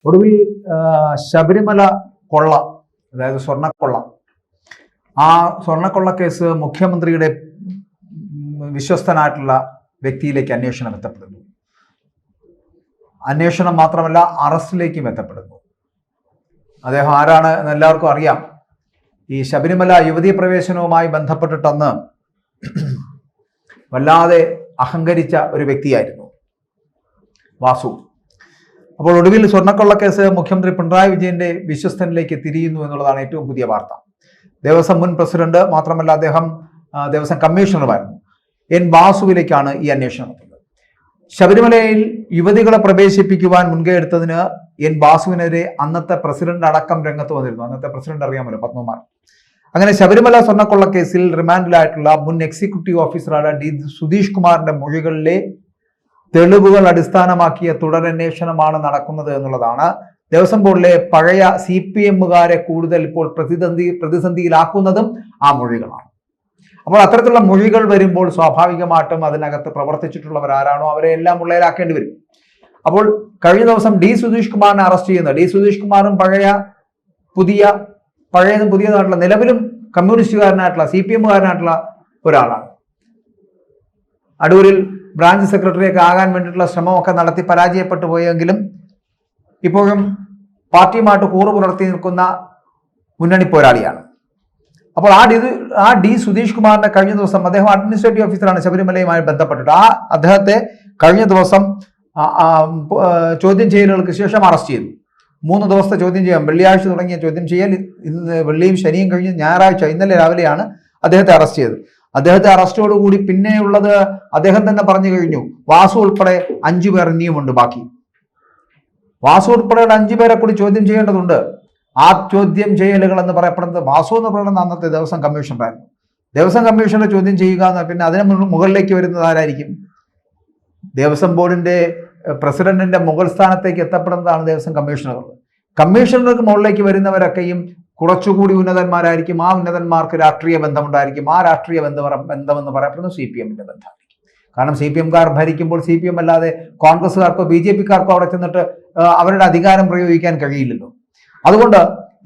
ഒടുവിൽ ശബരിമല കൊള്ള, അതായത് സ്വർണ്ണക്കൊള്ള, ആ സ്വർണ്ണക്കൊള്ള കേസ് മുഖ്യമന്ത്രിയുടെ വിശ്വസ്തനായിട്ടുള്ള വ്യക്തിയിലേക്ക് അന്വേഷണം എത്തപ്പെടുന്നു. അന്വേഷണം മാത്രമല്ല, അറസ്റ്റിലേക്കും എത്തപ്പെടുന്നു. അദ്ദേഹം ആരാണ് എന്ന് എല്ലാവർക്കും അറിയാം. ഈ ശബരിമല യുവതീ പ്രവേശനവുമായി ബന്ധപ്പെട്ടിട്ടന്ന് വല്ലാതെ അഹങ്കരിച്ച ഒരു വ്യക്തിയായിരുന്നു വാസു. അപ്പോൾ ഒടുവിൽ സ്വർണ്ണക്കൊള്ള കേസ് മുഖ്യമന്ത്രി പിണറായി വിജയന്റെ വിശ്വസ്തനിലേക്ക് തിരിയുന്നു എന്നുള്ളതാണ് ഏറ്റവും പുതിയ വാർത്ത. ദേവസ്വം മുൻ പ്രസിഡന്റ് മാത്രമല്ല, അദ്ദേഹം ദേവസ്വം കമ്മീഷണറുമായിരുന്നു. എൻ വാസുവിലേക്കാണ് ഈ അന്വേഷണം എത്തുന്നത്. ശബരിമലയിൽ യുവതികളെ പ്രവേശിപ്പിക്കുവാൻ മുൻകൈ എടുത്തതിന് എൻ വാസുവിനെതിരെ അന്നത്തെ പ്രസിഡന്റ് അടക്കം രംഗത്ത് വന്നിരുന്നു. അന്നത്തെ പ്രസിഡന്റ് അറിയാമല്ലോ, പത്മകുമാർ. അങ്ങനെ ശബരിമല സ്വർണ്ണക്കൊള്ള കേസിൽ റിമാൻഡിലായിട്ടുള്ള മുൻ എക്സിക്യൂട്ടീവ് ഓഫീസറായ ഡി സുധീഷ് കുമാറിന്റെ മൊഴികളിലെ തെളിവുകൾ അടിസ്ഥാനമാക്കിയ തുടരന്വേഷണമാണ് നടക്കുന്നത് എന്നുള്ളതാണ് ദേവസ്വം ബോർഡിലെ പഴയ CPM-കാരെ കൂടുതൽ ഇപ്പോൾ പ്രതിസന്ധിയിലാക്കുന്നതും ആ മൊഴികളാണ്. അപ്പോൾ അത്തരത്തിലുള്ള മൊഴികൾ വരുമ്പോൾ സ്വാഭാവികമായിട്ടും അതിനകത്ത് പ്രവർത്തിച്ചിട്ടുള്ളവർ ആരാണോ അവരെ എല്ലാം ഉള്ളയിലാക്കേണ്ടി വരും. അപ്പോൾ കഴിഞ്ഞ ദിവസം ഡി സുധീഷ് കുമാറിനെ അറസ്റ്റ് ചെയ്യുന്നത്, ഡി സുധീഷ് കുമാറും പഴയതും പുതിയതായിട്ടുള്ള നിലവിലും കമ്മ്യൂണിസ്റ്റുകാരനായിട്ടുള്ള CPM-കാരനായിട്ടുള്ള ഒരാളാണ്. അടൂരിൽ ബ്രാഞ്ച് സെക്രട്ടറിയൊക്കെ ആകാൻ വേണ്ടിയിട്ടുള്ള ശ്രമമൊക്കെ നടത്തി പരാജയപ്പെട്ടു പോയെങ്കിലും ഇപ്പോഴും പാർട്ടിയുമായിട്ട് കൂറു പുലർത്തി നിൽക്കുന്ന മുന്നണി പോരാളിയാണ്. അപ്പോൾ ആ ഡി സുധീഷ് കുമാറിന്റെ കഴിഞ്ഞ ദിവസം, അദ്ദേഹം അഡ്മിനിസ്ട്രേറ്റീവ് ഓഫീസറാണ് ശബരിമലയുമായി ബന്ധപ്പെട്ടിട്ട്, അദ്ദേഹത്തെ കഴിഞ്ഞ ദിവസം ചോദ്യം ചെയ്യലുകൾക്ക് ശേഷം അറസ്റ്റ് ചെയ്തു. 3 ദിവസത്തെ ചോദ്യം ചെയ്യാം, വെള്ളിയാഴ്ച തുടങ്ങിയ ചോദ്യം ചെയ്യൽ ഇന്ന് വെള്ളിയും ശനിയും കഴിഞ്ഞ് ഞായറാഴ്ച ഇന്നലെ രാവിലെയാണ് അദ്ദേഹത്തെ അറസ്റ്റ് ചെയ്തത്. അദ്ദേഹത്തെ അറസ്റ്റോടുകൂടി പിന്നെയുള്ളത് അദ്ദേഹം തന്നെ പറഞ്ഞു കഴിഞ്ഞു, വാസു ഉൾപ്പെടെ 5 പേർ ഇനിയുമുണ്ട് ബാക്കി. വാസു ഉൾപ്പെടെയുള്ള 5 പേരെ കൂടി ചോദ്യം ചെയ്യേണ്ടതുണ്ട്. ആ ചോദ്യം ചെയ്യലുകൾ എന്ന് പറയപ്പെടുന്നത്, വാസു എന്ന് പറയുന്നത് അന്നത്തെ ദേവസ്വം കമ്മീഷണറായിരുന്നു. ദേവസ്വം കമ്മീഷണറെ ചോദ്യം ചെയ്യുക എന്ന്, പിന്നെ അതിന് മുകളിലേക്ക് വരുന്നത് ആരായിരിക്കും? ദേവസ്വം ബോർഡിന്റെ പ്രസിഡന്റിന്റെ മുകൾ സ്ഥാനത്തേക്ക് എത്തപ്പെടുന്നതാണ് ദേവസ്വം കമ്മീഷണറുകൾ. കമ്മീഷണർക്ക് മുകളിലേക്ക് വരുന്നവരൊക്കെയും കുറച്ചുകൂടി ഉന്നതന്മാരായിരിക്കും. ആ ഉന്നതന്മാർക്ക് രാഷ്ട്രീയ ബന്ധമുണ്ടായിരിക്കും. ആ രാഷ്ട്രീയ ബന്ധമെന്ന് പറയപ്പെടുന്നത് CPM-ന്റെ ബന്ധമായിരിക്കും. കാരണം CPM-കാർ ഭരിക്കുമ്പോൾ CPM അല്ലാതെ കോൺഗ്രസ്സുകാർക്കോ BJP-കാർക്കോ അവിടെ ചെന്നിട്ട് അവരുടെ അധികാരം പ്രയോഗിക്കാൻ കഴിയില്ലല്ലോ. അതുകൊണ്ട്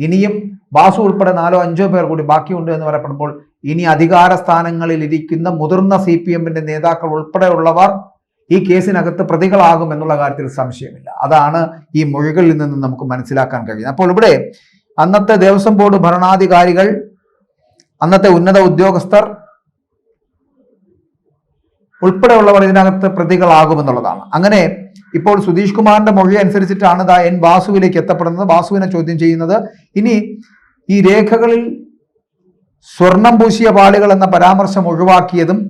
ഇനിയും വാസു ഉൾപ്പെടെ 4-5 പേർ കൂടി ബാക്കിയുണ്ട് എന്ന് പറയപ്പെടുമ്പോൾ ഇനി അധികാര സ്ഥാനങ്ങളിൽ ഇരിക്കുന്ന മുതിർന്ന CPM-ന്റെ നേതാക്കൾ ഉൾപ്പെടെയുള്ളവർ ഈ കേസിനകത്ത് പ്രതികളാകും എന്നുള്ള കാര്യത്തിൽ സംശയമില്ല. അതാണ് ഈ മൊഴികളിൽ നിന്ന് നമുക്ക് മനസ്സിലാക്കാൻ കഴിയുന്നത്. അപ്പോൾ ഇവിടെ അന്നത്തെ ദേവസ്വം ബോർഡ് ഭരണാധികാരികൾ, അന്നത്തെ ഉന്നത ഉദ്യോഗസ്ഥർ ഉൾപ്പെടെയുള്ളവർ ഇതിനകത്ത് പ്രതികളാകുമെന്നുള്ളതാണ്. അങ്ങനെ ഇപ്പോൾ സുധീഷ് കുമാറിന്റെ മൊഴി അനുസരിച്ചിട്ടാണ് എൻ വാസുവിലേക്ക് എത്തപ്പെടുന്നത്, വാസുവിനെ ചോദ്യം ചെയ്യുന്നത്. ഇനി ഈ രേഖകളിൽ സ്വർണം പൂശിയ പാളികൾ എന്ന പരാമർശം ഒഴിവാക്കിയതും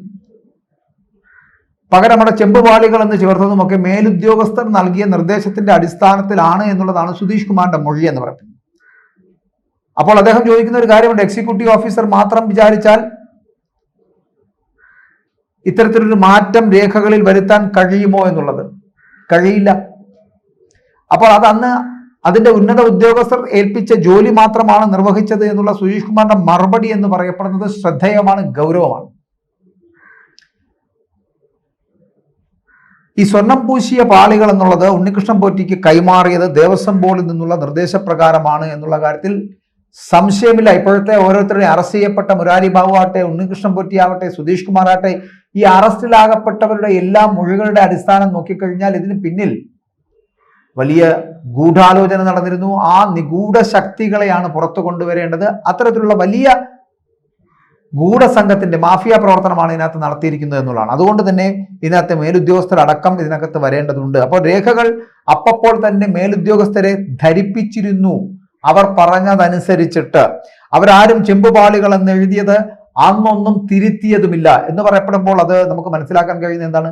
പകരം അവിടെ ചെമ്പുപാളികൾ എന്ന് ചേർത്തതുമൊക്കെ മേലുദ്യോഗസ്ഥർ നൽകിയ നിർദ്ദേശത്തിന്റെ അടിസ്ഥാനത്തിലാണ് എന്നുള്ളതാണ് സുധീഷ് കുമാറിന്റെ മൊഴി എന്ന് പറയുന്നത്. അപ്പോൾ അദ്ദേഹം ചോദിക്കുന്ന ഒരു കാര്യമുണ്ട്, എക്സിക്യൂട്ടീവ് ഓഫീസർ മാത്രം വിചാരിച്ചാൽ ഇത്തരത്തിലൊരു മാറ്റം രേഖകളിൽ വരുത്താൻ കഴിയുമോ എന്നുള്ളത്. കഴിയില്ല. അപ്പോൾ അതന്ന് അതിന്റെ ഉന്നത ഉദ്യോഗസ്ഥർ ഏൽപ്പിച്ച ജോലി മാത്രമാണ് നിർവഹിച്ചത് എന്നുള്ള സുധീഷ് കുമാറിന്റെ മറുപടി എന്ന് പറയപ്പെടുന്നത് ശ്രദ്ധേയമാണ്, ഗൗരവമാണ്. ഈ സ്വർണം പൂശിയ പാളികൾ എന്നുള്ളത് ഉണ്ണികൃഷ്ണൻ പോറ്റിക്ക് കൈമാറിയത് ദേവസ്വം ബോർഡിൽ നിന്നുള്ള നിർദ്ദേശപ്രകാരമാണ് എന്നുള്ള കാര്യത്തിൽ സംശയമില്ല. ഇപ്പോഴത്തെ ഓരോരുത്തരുടെയും അറസ്റ്റ് ചെയ്യപ്പെട്ട മുരാരി ബാബു ആവട്ടെ, ഉണ്ണികൃഷ്ണൻ പോറ്റി ആവട്ടെ, സുധീഷ് കുമാർ ആവട്ടെ, ഈ അറസ്റ്റിലാകപ്പെട്ടവരുടെ എല്ലാ മൊഴികളുടെ അടിസ്ഥാനം നോക്കിക്കഴിഞ്ഞാൽ ഇതിന് പിന്നിൽ വലിയ ഗൂഢാലോചന നടന്നിരുന്നു. ആ നിഗൂഢ ശക്തികളെയാണ് പുറത്തു കൊണ്ടുവരേണ്ടത്. അത്തരത്തിലുള്ള വലിയ ഗൂഢസംഘത്തിന്റെ മാഫിയ പ്രവർത്തനമാണ് ഇതിനകത്ത് നടത്തിയിരിക്കുന്നത് എന്നുള്ളതാണ്. അതുകൊണ്ട് തന്നെ ഇതിനകത്ത് മേലുദ്യോഗസ്ഥരടക്കം ഇതിനകത്ത് വരേണ്ടതുണ്ട്. അപ്പോൾ രേഖകൾ അപ്പോൾ തന്നെ മേലുദ്യോഗസ്ഥരെ ധരിപ്പിച്ചിരുന്നു. അവർ പറഞ്ഞതനുസരിച്ചിട്ട് അവരാരും ചെമ്പുപാളികൾ എന്ന് എഴുതിയത് അന്നൊന്നും തിരുത്തിയതുമില്ല എന്ന് പറയപ്പെടുമ്പോൾ അത് നമുക്ക് മനസ്സിലാക്കാൻ കഴിയുന്നത് എന്താണ്?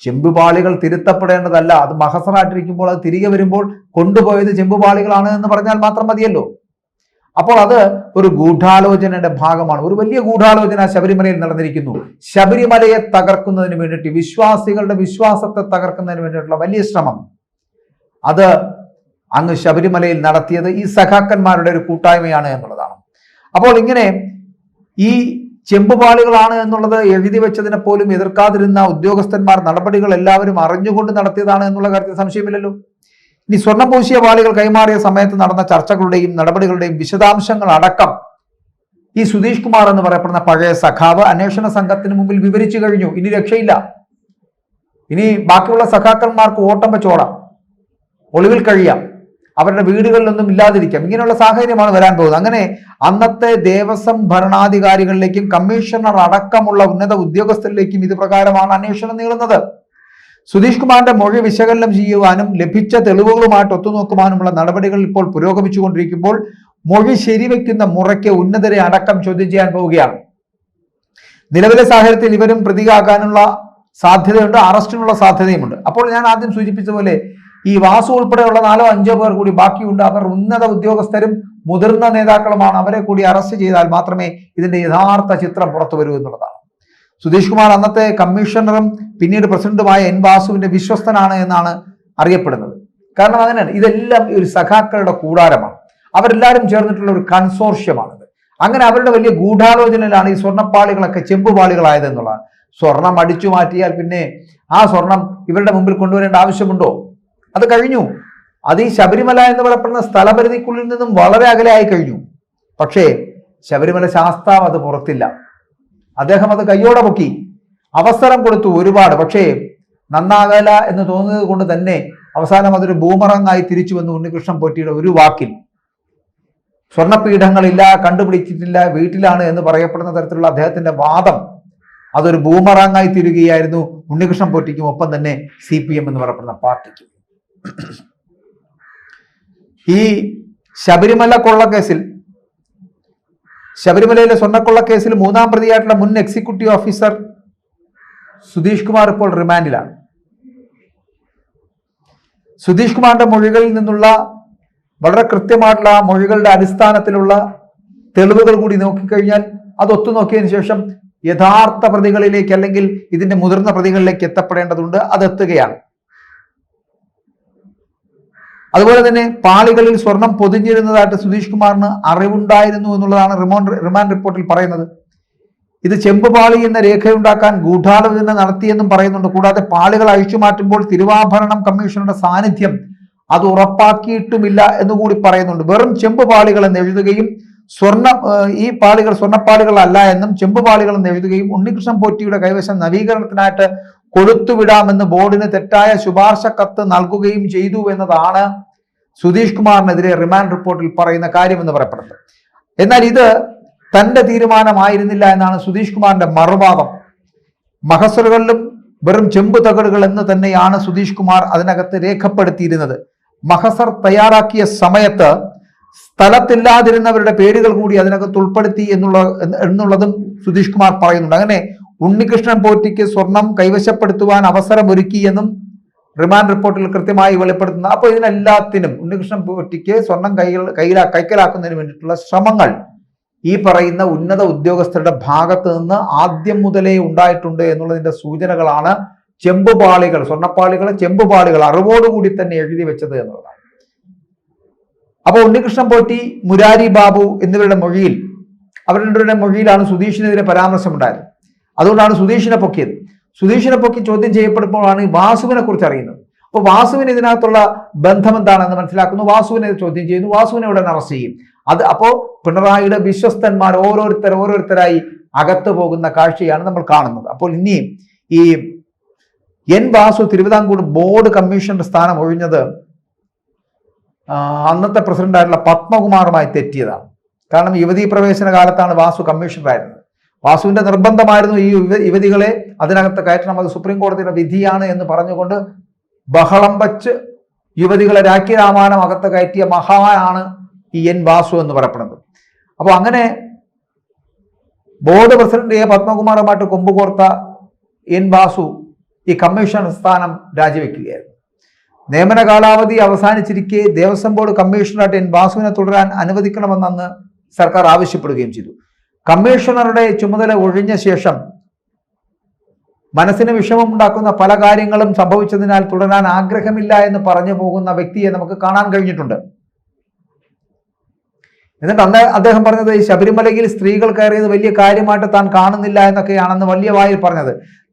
ചെമ്പുപാളികൾ തിരുത്തപ്പെടേണ്ടതല്ല. അത് മഹസറായിട്ടിരിക്കുമ്പോൾ അത് തിരികെ വരുമ്പോൾ കൊണ്ടുപോയത് ചെമ്പുപാളികളാണ് എന്ന് പറഞ്ഞാൽ മാത്രം മതിയല്ലോ. അപ്പോൾ അത് ഒരു ഗൂഢാലോചനയുടെ ഭാഗമാണ്. ഒരു വലിയ ഗൂഢാലോചന ശബരിമലയിൽ നടന്നിരിക്കുന്നു. ശബരിമലയെ തകർക്കുന്നതിന് വേണ്ടിയിട്ട്, വിശ്വാസികളുടെ വിശ്വാസത്തെ തകർക്കുന്നതിന് വേണ്ടിയിട്ടുള്ള വലിയ ശ്രമം അത് അങ്ങ് ശബരിമലയിൽ നടത്തിയത് ഈ സഖാക്കന്മാരുടെ ഒരു കൂട്ടായ്മയാണ് എന്നുള്ളതാണ്. അപ്പോൾ ഇങ്ങനെ ഈ ചെമ്പുപാളികളാണ് എന്നുള്ളത് എഴുതി വെച്ചതിനെ പോലും എതിർക്കാതിരുന്ന ഉദ്യോഗസ്ഥന്മാർ നടപടികൾ എല്ലാവരും അറിഞ്ഞുകൊണ്ട് നടത്തിയതാണ് എന്നുള്ള കാര്യത്തിൽ സംശയമില്ലല്ലോ. ഇനി സ്വർണം പൂശിയ പാളികൾ കൈമാറിയ സമയത്ത് നടന്ന ചർച്ചകളുടെയും നടപടികളുടെയും വിശദാംശങ്ങൾ അടക്കം ഈ സുധീഷ് കുമാർ എന്ന് പറയപ്പെടുന്ന പഴയ സഖാവ് അന്വേഷണ സംഘത്തിന് മുമ്പിൽ വിവരിച്ചു കഴിഞ്ഞു. ഇനി രക്ഷയില്ല. ഇനി ബാക്കിയുള്ള സഖാക്കന്മാർക്ക് ഓട്ടം വെച്ചോടാം, ഒളിവിൽ കഴിയാം, അവരുടെ വീടുകളിലൊന്നും ഇല്ലാതിരിക്കാം. ഇങ്ങനെയുള്ള സാഹചര്യമാണ് വരാൻ പോകുന്നത്. അങ്ങനെ അന്നത്തെ ദേവസ്വം ഭരണാധികാരികളിലേക്കും കമ്മീഷണർ അടക്കമുള്ള ഉന്നത ഉദ്യോഗസ്ഥരിലേക്കും ഇത് പ്രകാരമാണ് അന്വേഷണം നീളുന്നത്. സുധീഷ് കുമാറിന്റെ മൊഴി വിശകലനം ചെയ്യുവാനും ലഭിച്ച തെളിവുകളുമായിട്ട് ഒത്തുനോക്കുവാനുമുള്ള നടപടികൾ ഇപ്പോൾ പുരോഗമിച്ചുകൊണ്ടിരിക്കുമ്പോൾ മൊഴി ശരിവെക്കുന്ന മുറയ്ക്ക് ഉന്നതരെ അടക്കം ചോദ്യം ചെയ്യാൻ പോവുകയാണ്. നിലവിലെ സാഹചര്യത്തിൽ ഇവരും പ്രതിയാകാനുള്ള സാധ്യതയുണ്ട്, അറസ്റ്റിനുള്ള സാധ്യതയുമുണ്ട്. അപ്പോൾ ഞാൻ ആദ്യം സൂചിപ്പിച്ച പോലെ ഈ വാസു ഉൾപ്പെടെയുള്ള 4-5 പേർ കൂടി ബാക്കിയുണ്ട്. അവർ ഉന്നത ഉദ്യോഗസ്ഥരും മുതിർന്ന നേതാക്കളുമാണ്. അവരെ കൂടി അറസ്റ്റ് ചെയ്താൽ മാത്രമേ ഇതിന്റെ യഥാർത്ഥ ചിത്രം പുറത്തു വരൂ എന്നുള്ളതാണ്. സുധീഷ് കുമാർ അന്നത്തെ കമ്മീഷണറും പിന്നീട് പ്രസിഡന്റുമായ എൻ വാസുവിന്റെ വിശ്വസ്തനാണ് എന്നാണ് അറിയപ്പെടുന്നത്. കാരണം അങ്ങനെയാണ്, ഇതെല്ലാം ഒരു സഖാക്കളുടെ കൂടാരമാണ്. അവരെല്ലാവരും ചേർന്നിട്ടുള്ള ഒരു കൺസോർഷ്യമാണിത്. അങ്ങനെ അവരുടെ വലിയ ഗൂഢാലോചനയിലാണ് ഈ സ്വർണ്ണപ്പാളികളൊക്കെ ചെമ്പുപാളികളായത് എന്നുള്ളതാണ്. സ്വർണം അടിച്ചു മാറ്റിയാൽ പിന്നെ ആ സ്വർണം ഇവരുടെ മുമ്പിൽ കൊണ്ടുവരേണ്ട ആവശ്യമുണ്ടോ? അത് കഴിഞ്ഞു. അത് ഈ ശബരിമല എന്ന് പറയപ്പെടുന്ന സ്ഥലപരിധിക്കുള്ളിൽ നിന്നും വളരെ അകലെ ആയി കഴിഞ്ഞു. പക്ഷേ ശബരിമല ശാസ്താവ് അത് പുറത്തില്ല. അദ്ദേഹം അത് കയ്യോടെ പൊക്കി, അവസരം കൊടുത്തു ഒരുപാട്. പക്ഷേ നന്നാകല എന്ന് തോന്നുന്നത് കൊണ്ട് തന്നെ അവസാനം അതൊരു ബൂമറങ്ങായി തിരിച്ചു വന്നു. ഉണ്ണികൃഷ്ണൻ പോറ്റിയുടെ ഒരു വാക്കിൽ സ്വർണ്ണപീഠങ്ങളില്ല, കണ്ടുപിടിച്ചിട്ടില്ല, വീട്ടിലാണ് എന്ന് പറയപ്പെടുന്ന തരത്തിലുള്ള അദ്ദേഹത്തിന്റെ വാദം അതൊരു ബൂമറാങ്ങായി തീരുകയായിരുന്നു ഉണ്ണികൃഷ്ണൻ പോറ്റിക്കും ഒപ്പം തന്നെ CPM എന്ന് പറയപ്പെടുന്ന പാർട്ടിക്കും. ഈ ശബരിമല കൊള്ളക്കേസിൽ, ശബരിമലയിലെ സ്വർണ്ണക്കൊള്ളക്കേസിൽ 3-ാം പ്രതിയായിട്ടുള്ള മുൻ എക്സിക്യൂട്ടീവ് ഓഫീസർ സുധീഷ് കുമാർ ഇപ്പോൾ റിമാൻഡിലാണ്. സുധീഷ് കുമാറിന്റെ മൊഴികളിൽ നിന്നുള്ള വളരെ കൃത്യമായിട്ടുള്ള മൊഴികളുടെ അടിസ്ഥാനത്തിലുള്ള തെളിവുകൾ കൂടി നോക്കിക്കഴിഞ്ഞാൽ അത് ഒത്തുനോക്കിയതിനു ശേഷം യഥാർത്ഥ പ്രതികളിലേക്ക് അല്ലെങ്കിൽ ഇതിന്റെ മുതിർന്ന പ്രതികളിലേക്ക് എത്തപ്പെടേണ്ടതുണ്ട്. അതെത്തുകയാണ്. അതുപോലെ തന്നെ പാളികളിൽ സ്വർണം പൊതിഞ്ഞിരുന്നതായിട്ട് സുധീഷ് കുമാറിന് അറിവുണ്ടായിരുന്നു എന്നുള്ളതാണ് റിമാൻഡ് റിപ്പോർട്ടിൽ പറയുന്നത്. ഇത് ചെമ്പുപാളി എന്ന രേഖയുണ്ടാക്കാൻ ഗൂഢാലോചന നടത്തിയെന്നും പറയുന്നുണ്ട്. കൂടാതെ പാളികൾ അഴിച്ചു മാറ്റുമ്പോൾ തിരുവാഭരണം കമ്മീഷണറുടെ സാന്നിധ്യം അത് ഉറപ്പാക്കിയിട്ടുമില്ല എന്നുകൂടി പറയുന്നുണ്ട്. വെറും ചെമ്പുപാളികൾ എന്ന് എഴുതുകയും ഈ പാളികൾ സ്വർണ്ണപ്പാളികളല്ല എന്നും ചെമ്പുപാളികൾ എന്ന് എഴുതുകയും ഉണ്ണികൃഷ്ണൻ പോറ്റിയുടെ കൈവശം നവീകരണത്തിനായിട്ട് കൊടുത്തുവിടാമെന്ന് ബോർഡിന് തെറ്റായ ശുപാർശ കത്ത് നൽകുകയും ചെയ്തു എന്നതാണ് സുധീഷ് കുമാറിനെതിരെ റിമാൻഡ് റിപ്പോർട്ടിൽ പറയുന്ന കാര്യമെന്ന് പറയപ്പെടുന്നത്. എന്നാൽ ഇത് തന്റെ തീരുമാനമായിരുന്നില്ല എന്നാണ് സുധീഷ് കുമാറിന്റെ മറുവാദം. മഹസറുകളിലും വെറും ചെമ്പ് തകടുകൾ എന്ന് തന്നെയാണ് സുധീഷ് കുമാർ അതിനകത്ത് രേഖപ്പെടുത്തിയിരുന്നത്. മഹസർ തയ്യാറാക്കിയ സമയത്ത് സ്ഥലത്തില്ലാതിരുന്നവരുടെ പേരുകൾ കൂടി അതിനകത്ത് ഉൾപ്പെടുത്തി എന്നുള്ളതും സുധീഷ് കുമാർ പറയുന്നുണ്ട്. അങ്ങനെ ഉണ്ണികൃഷ്ണൻ പോറ്റിക്ക് സ്വർണം കൈവശപ്പെടുത്തുവാൻ അവസരമൊരുക്കി എന്നും റിമാൻഡ് റിപ്പോർട്ടിൽ കൃത്യമായി വെളിപ്പെടുത്തുന്നു. അപ്പോൾ ഇതിനെല്ലാത്തിനും ഉണ്ണികൃഷ്ണൻ പോറ്റിക്ക് സ്വർണം കൈക്കലാക്കുന്നതിന് വേണ്ടിയിട്ടുള്ള ശ്രമങ്ങൾ ഈ പറയുന്ന ഉന്നത ഉദ്യോഗസ്ഥരുടെ ഭാഗത്ത് നിന്ന് ആദ്യം മുതലേ ഉണ്ടായിട്ടുണ്ട് എന്നുള്ളതിന്റെ സൂചനകളാണ് ചെമ്പുപാളികൾ, സ്വർണ്ണപ്പാളികൾ, ചെമ്പുപാളികൾ അറിവോടുകൂടി തന്നെ എഴുതി വെച്ചത് എന്നുള്ളതാണ്. അപ്പോൾ ഉണ്ണികൃഷ്ണൻ പോറ്റി, മുരാരി ബാബു എന്നിവരുടെ മൊഴിയിൽ, അവരുടെ മൊഴിയിലാണ് സുധീഷിനെതിരെ പരാമർശമുണ്ടായത്. അതുകൊണ്ടാണ് സുധീഷിനെ പൊക്കിയത്. സുധീഷിനെ പൊക്കി ചോദ്യം ചെയ്യപ്പെടുമ്പോഴാണ് വാസുവിനെ കുറിച്ച് അറിയുന്നത്. അപ്പോൾ വാസുവിന് ഇതിനകത്തുള്ള ബന്ധം എന്താണെന്ന് മനസ്സിലാക്കുന്നു. വാസുവിനെ ചോദ്യം ചെയ്യുന്നു. വാസുവിനെ ഉടൻ അറസ്റ്റ് ചെയ്യും. അപ്പോൾ പിണറായിയുടെ വിശ്വസ്തന്മാർ ഓരോരുത്തരായി അകത്തു പോകുന്ന കാഴ്ചയാണ് നമ്മൾ കാണുന്നത്. അപ്പോൾ ഇനിയും ഈ N Vasu Thiruvithamkoor board commissioner സ്ഥാനം ഒഴിഞ്ഞത് അന്നത്തെ പ്രസിഡന്റായിട്ടുള്ള പത്മകുമാറുമായി തെറ്റിയതാണ്. കാരണം യുവതീ പ്രവേശന കാലത്താണ് വാസു കമ്മീഷണറായിരുന്നത്. വാസുവിന്റെ നിർബന്ധമായിരുന്നു ഈ യുവതികളെ അതിനകത്ത് കയറ്റണം, അത് സുപ്രീം കോടതിയുടെ വിധിയാണ് എന്ന് പറഞ്ഞുകൊണ്ട് ബഹളം വച്ച് യുവതികളെ രാഖി രാമായണം അകത്ത് കയറ്റിയ മഹാനാണ് ഈ എൻ വാസു എന്ന് പറയപ്പെടുന്നത്. അപ്പോൾ അങ്ങനെ ബോർഡ് പ്രസിഡന്റ് എ പത്മകുമാറുമായിട്ട് കൊമ്പുകോർത്ത എൻ വാസു ഈ കമ്മീഷൻ സ്ഥാനം രാജിവെക്കുകയായിരുന്നു. നിയമന കാലാവധി അവസാനിച്ചിരിക്കെ ദേവസ്വം ബോർഡ് കമ്മീഷണറായിട്ട് എൻ വാസുവിനെ തുടരാൻ അനുവദിക്കണമെന്ന് സർക്കാർ ആവശ്യപ്പെടുകയും ചെയ്തു. കമ്മീഷണറുടെ ചുമതല ഒഴിഞ്ഞ ശേഷം മനസ്സിന് വിഷമമുണ്ടാക്കുന്ന പല കാര്യങ്ങളും സംഭവിച്ചതിനാൽ തുടരാൻ ആഗ്രഹമില്ല എന്ന് പറഞ്ഞു പോകുന്ന വ്യക്തിയെ നമുക്ക് കാണാൻ കഴിഞ്ഞിട്ടുണ്ട്. എന്നിട്ട് അന്ന് അദ്ദേഹം പറഞ്ഞത് ഈ ശബരിമലയിൽ സ്ത്രീകൾ കയറിയത് വലിയ കാര്യമായിട്ട് താൻ കാണുന്നില്ല എന്നൊക്കെയാണെന്ന് വലിയ വായിൽ പറഞ്ഞത്.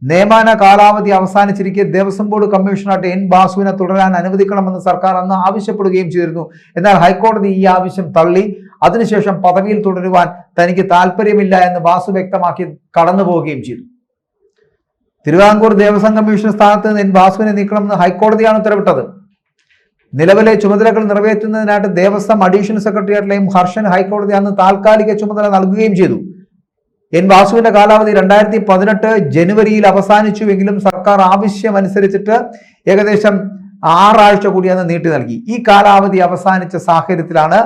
നിയമന കാലാവധി അവസാനിച്ചിരിക്കെ ദേവസ്വം ബോർഡ് കമ്മീഷണറായിട്ട് എൻ വാസുവിനെ തുടരാൻ അനുവദിക്കണമെന്ന് സർക്കാർ അന്ന് ആവശ്യപ്പെടുകയും ചെയ്തിരുന്നു. എന്നാൽ ഹൈക്കോടതി ഈ ആവശ്യം തള്ളി. അതിനുശേഷം പദവിയിൽ തുടരുവാൻ തനിക്ക് താല്പര്യമില്ല എന്ന് വാസു വ്യക്തമാക്കി കടന്നു പോവുകയും ചെയ്തു. തിരുവിതാംകൂർ ദേവസ്വം കമ്മീഷൻ സ്ഥാനത്ത് നിന്ന് എൻ വാസുവിനെ നീക്കണമെന്ന് ഹൈക്കോടതിയാണ് ഉത്തരവിട്ടത്. നിലവിലെ ചുമതലകൾ നിറവേറ്റുന്നതിനായിട്ട് ദേവസ്വം അഡീഷണൽ സെക്രട്ടേറിയറ്റിലെയും ഹർഷൻ ഹൈക്കോടതി അന്ന് താൽക്കാലിക ചുമതല നൽകുകയും ചെയ്തു. എൻ വാസുവിന്റെ കാലാവധി 2018 ജനുവരിയിൽ അവസാനിച്ചുവെങ്കിലും സർക്കാർ ആവശ്യമനുസരിച്ചിട്ട് ഏകദേശം 6 ആഴ്ച കൂടി അന്ന് നീട്ടി നൽകി. ഈ കാലാവധി അവസാനിച്ച സാഹചര്യത്തിലാണ്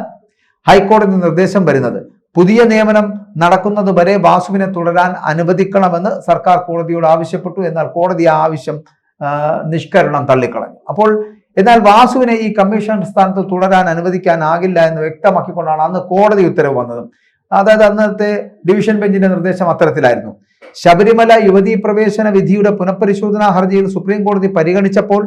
ഹൈക്കോടതി നിർദ്ദേശം വരുന്നത്. പുതിയ നിയമനം നടക്കുന്നത് വരെ വാസുവിനെ തുടരാൻ അനുവദിക്കണമെന്ന് സർക്കാർ കോടതിയോട് ആവശ്യപ്പെട്ടു. എന്നാൽ കോടതി ആ ആവശ്യം നിഷ്കരണം തള്ളിക്കളഞ്ഞു. എന്നാൽ വാസുവിനെ ഈ കമ്മീഷൻ സ്ഥാനത്ത് തുടരാൻ അനുവദിക്കാനാകില്ല എന്ന് വ്യക്തമാക്കിക്കൊണ്ടാണ് അന്ന് കോടതി ഉത്തരവ് വന്നത്. അതായത് അന്നത്തെ ഡിവിഷൻ ബെഞ്ചിന്റെ നിർദ്ദേശം അത്തരത്തിലായിരുന്നു. ശബരിമല യുവതീ പ്രവേശന വിധിയുടെ പുനഃപരിശോധനാ ഹർജിയിൽ സുപ്രീം കോടതി പരിഗണിച്ചപ്പോൾ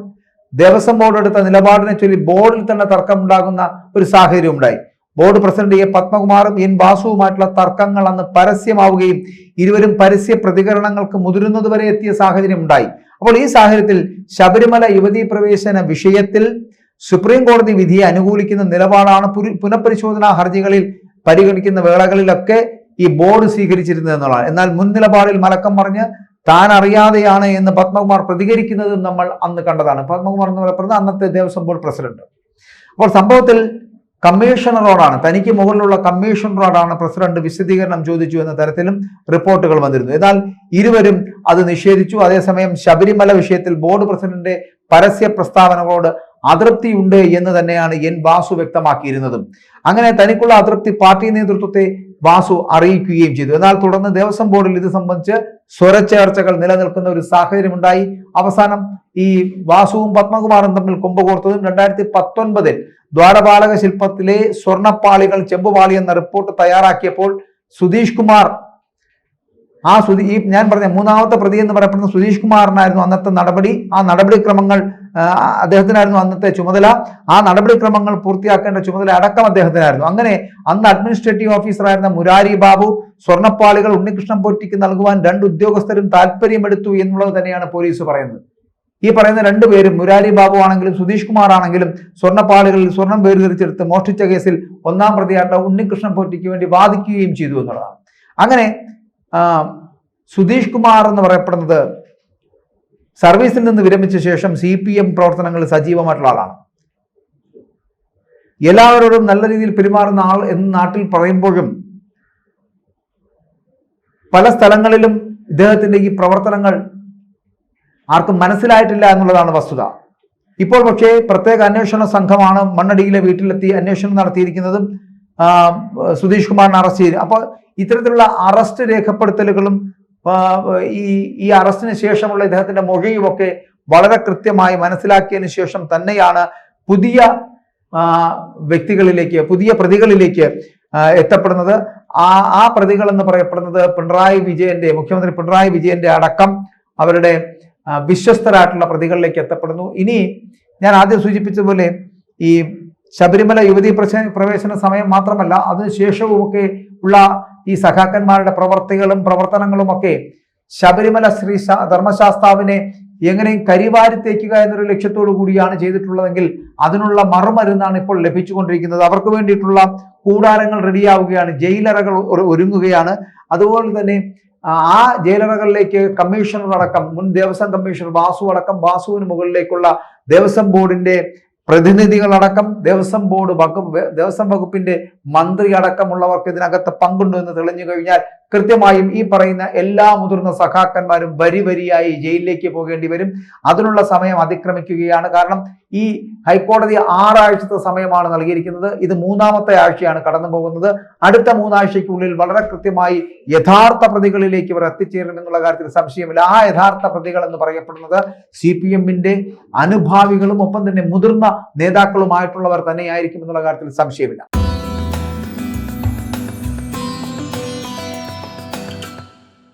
ദേവസ്വം ബോർഡ് എടുത്ത നിലപാടിനെ ചൊല്ലി ബോർഡിൽ തന്നെ തർക്കമുണ്ടാകുന്ന ഒരു സാഹചര്യം ഉണ്ടായി. ബോർഡ് പ്രസിഡന്റ് എ പത്മകുമാറും എൻ വാസുവുമായിട്ടുള്ള തർക്കങ്ങൾ അന്ന് പരസ്യമാവുകയും ഇരുവരും പരസ്യ പ്രതികരണങ്ങൾക്ക് മുതിരുന്നതുവരെ എത്തിയ സാഹചര്യം ഉണ്ടായി. അപ്പോൾ ഈ സാഹചര്യത്തിൽ ശബരിമല യുവതീ പ്രവേശന വിഷയത്തിൽ സുപ്രീം കോടതി വിധിയെ അനുകൂലിക്കുന്ന നിലപാടാണ് പുനഃപരിശോധനാ ഹർജികളിൽ പരിഗണിക്കുന്ന വേളകളിലൊക്കെ ഈ ബോർഡ് സ്വീകരിച്ചിരുന്നത് എന്നുള്ളതാണ്. എന്നാൽ മുൻ നിലപാടിൽ മലക്കം പറഞ്ഞ് താൻ അറിയാതെയാണ് എന്ന് പത്മകുമാർ പ്രതികരിക്കുന്നതും നമ്മൾ അന്ന് കണ്ടതാണ്. പത്മകുമാർ എന്ന് പറയപ്പെടുന്നത് അന്നത്തെ ദേവസ്വം ബോർഡ് പ്രസിഡന്റ്. അപ്പോൾ സംഭവത്തിൽ കമ്മീഷണറോടാണ്, തനിക്ക് മുകളിലുള്ള കമ്മീഷണറോടാണ് പ്രസിഡന്റ് വിശദീകരണം ചോദിച്ചു എന്ന തരത്തിലും റിപ്പോർട്ടുകൾ വന്നിരുന്നു. എന്നാൽ ഇരുവരും അത് നിഷേധിച്ചു. അതേസമയം ശബരിമല വിഷയത്തിൽ ബോർഡ് പ്രസിഡന്റിന്റെ പരസ്യ പ്രസ്താവനകളോട് അതൃപ്തിയുണ്ട് എന്ന് തന്നെയാണ് എൻ വാസു വ്യക്തമാക്കിയിരുന്നതും. അങ്ങനെ തനിക്കുള്ള അതൃപ്തി പാർട്ടി നേതൃത്വത്തെ വാസു അറിയിക്കുകയും ചെയ്തു. എന്നാൽ തുടർന്ന് ദേവസ്വം ബോർഡിൽ ഇത് സംബന്ധിച്ച് സ്വരച്ചേർച്ചകൾ നിലനിൽക്കുന്ന ഒരു സാഹചര്യം ഉണ്ടായി. അവസാനം ഈ വാസുവും പത്മകുമാറും തമ്മിൽ കൊമ്പുകോർത്തതും 2019 ദ്വാരപാലക ശില്പത്തിലെ സ്വർണപ്പാളികൾ ചെമ്പുപാളി എന്ന റിപ്പോർട്ട് തയ്യാറാക്കിയപ്പോൾ സുധീഷ് കുമാർ, ഈ ഞാൻ പറഞ്ഞ മൂന്നാമത്തെ പ്രതി എന്ന് പറയപ്പെടുന്ന സുധീഷ് കുമാറിനായിരുന്നു അന്നത്തെ നടപടി. ആ നടപടിക്രമങ്ങൾ അദ്ദേഹത്തിനായിരുന്നു അന്നത്തെ ചുമതല. ആ നടപടിക്രമങ്ങൾ പൂർത്തിയാക്കേണ്ട ചുമതല അടക്കം അദ്ദേഹത്തിനായിരുന്നു. അങ്ങനെ അന്ന് അഡ്മിനിസ്ട്രേറ്റീവ് ഓഫീസറായിരുന്ന മുരാരി ബാബു സ്വർണപ്പാളികൾ ഉണ്ണികൃഷ്ണൻ പോറ്റിക്ക് നൽകുവാൻ 2 ഉദ്യോഗസ്ഥരും താല്പര്യമെടുത്തു എന്നുള്ളത് തന്നെയാണ് പോലീസ് പറയുന്നത്. ഈ പറയുന്ന 2 പേരും മുരാരി ബാബു ആണെങ്കിലും സുധീഷ് കുമാർ ആണെങ്കിലും സ്വർണ്ണപ്പാളികളിൽ സ്വർണം വേർതിരിച്ചെടുത്ത് മോഷ്ടിച്ച കേസിൽ 1-ാം പ്രതിയായിട്ട് ഉണ്ണികൃഷ്ണൻ പോറ്റിക്ക് വേണ്ടി വാദിക്കുകയും ചെയ്തു എന്നുള്ളതാണ്. അങ്ങനെ സുധീഷ് കുമാർ എന്ന് പറയപ്പെടുന്നത് സർവീസിൽ നിന്ന് വിരമിച്ച ശേഷം CPM പ്രവർത്തനങ്ങളിൽ സജീവമായിട്ടുള്ള ആളാണ്. എല്ലാവരോടും നല്ല രീതിയിൽ പെരുമാറുന്ന ആൾ എന്ന് നാട്ടിൽ പറയുമ്പോഴും പല സ്ഥലങ്ങളിലും ഇദ്ദേഹത്തിന്റെ ഈ പ്രവർത്തനങ്ങൾ ആർക്കും മനസ്സിലായിട്ടില്ല എന്നുള്ളതാണ് വസ്തുത. ഇപ്പോൾ പക്ഷേ പ്രത്യേക അന്വേഷണ സംഘമാണ് മണ്ണടിയിലെ വീട്ടിലെത്തി അന്വേഷണം നടത്തിയിരിക്കുന്നതും സുധീഷ് കുമാറിനെ അറസ്റ്റ് ചെയ്തു. അപ്പോൾ ഇത്തരത്തിലുള്ള അറസ്റ്റ് രേഖപ്പെടുത്തലുകളും ഈ അറസ്റ്റിന് ശേഷമുള്ള ഇദ്ദേഹത്തിന്റെ മൊഴിയുമൊക്കെ വളരെ കൃത്യമായി മനസ്സിലാക്കിയതിന് ശേഷം തന്നെയാണ് പുതിയ വ്യക്തികളിലേക്ക്, പുതിയ പ്രതികളിലേക്ക് എത്തപ്പെടുന്നത്. ആ പ്രതികൾ എന്ന് പറയപ്പെടുന്നത് മുഖ്യമന്ത്രി പിണറായി വിജയന്റെ അടക്കം അവരുടെ വിശ്വസ്തരായിട്ടുള്ള പ്രതികളിലേക്ക് എത്തപ്പെടുന്നു. ഇനി ഞാൻ ആദ്യം സൂചിപ്പിച്ചതുപോലെ ഈ ശബരിമല യുവതീ പ്രവേശന സമയം മാത്രമല്ല അതിനുശേഷവുമൊക്കെ ഉള്ള ഈ സഖാക്കന്മാരുടെ പ്രവർത്തനങ്ങളും ഒക്കെ ശബരിമല ശ്രീ ധർമ്മശാസ്താവിനെ എങ്ങനെയും കരിവാരിത്തേക്കുക എന്നൊരു ലക്ഷ്യത്തോടു കൂടിയാണ് ചെയ്തിട്ടുള്ളതെങ്കിൽ അതിനുള്ള മറുമരുന്നാണ് ഇപ്പോൾ ലഭിച്ചുകൊണ്ടിരിക്കുന്നത്. അവർക്ക് വേണ്ടിയിട്ടുള്ള കൂടാരങ്ങൾ റെഡിയാവുകയാണ്, ജയിലറകൾ ഒരുങ്ങുകയാണ്. അതുപോലെ തന്നെ ആ ജയിലറകളിലേക്ക് കമ്മീഷണർ അടക്കം, മുൻ ദേവസ്വം കമ്മീഷണർ വാസു അടക്കം, വാസുവിന് മുകളിലേക്കുള്ള ദേവസ്വം ബോർഡിന്റെ പ്രതിനിധികളടക്കം, ദേവസ്വം വകുപ്പിന്റെ മന്ത്രി അടക്കമുള്ളവർക്ക് ഇതിനകത്ത് പങ്കുണ്ടോ എന്ന് തെളിഞ്ഞു കഴിഞ്ഞാൽ കൃത്യമായും ഈ പറയുന്ന എല്ലാ മുതിർന്ന സഖാക്കന്മാരും വരിയായി ജയിലിലേക്ക് പോകേണ്ടി വരും. അതിനുള്ള സമയം അതിക്രമിക്കുകയാണ്. കാരണം ഈ ഹൈക്കോടതി 6 ആഴ്ചത്തെ സമയമാണ് നൽകിയിരിക്കുന്നത്. ഇത് 3-ാമത്തെ ആഴ്ചയാണ് കടന്നു പോകുന്നത്. അടുത്ത 3 ആഴ്ചയ്ക്കുള്ളിൽ വളരെ കൃത്യമായി യഥാർത്ഥ പ്രതികളിലേക്ക് ഇവർ എത്തിച്ചേരുമെന്നുള്ള കാര്യത്തിൽ സംശയമില്ല. ആ യഥാർത്ഥ പ്രതികൾ എന്ന് പറയപ്പെടുന്നത് CPM-ന്റെ അനുഭാവികളും ഒപ്പം തന്നെ മുതിർന്ന നേതാക്കളുമായിട്ടുള്ളവർ തന്നെയായിരിക്കും എന്നുള്ള കാര്യത്തിൽ സംശയമില്ല.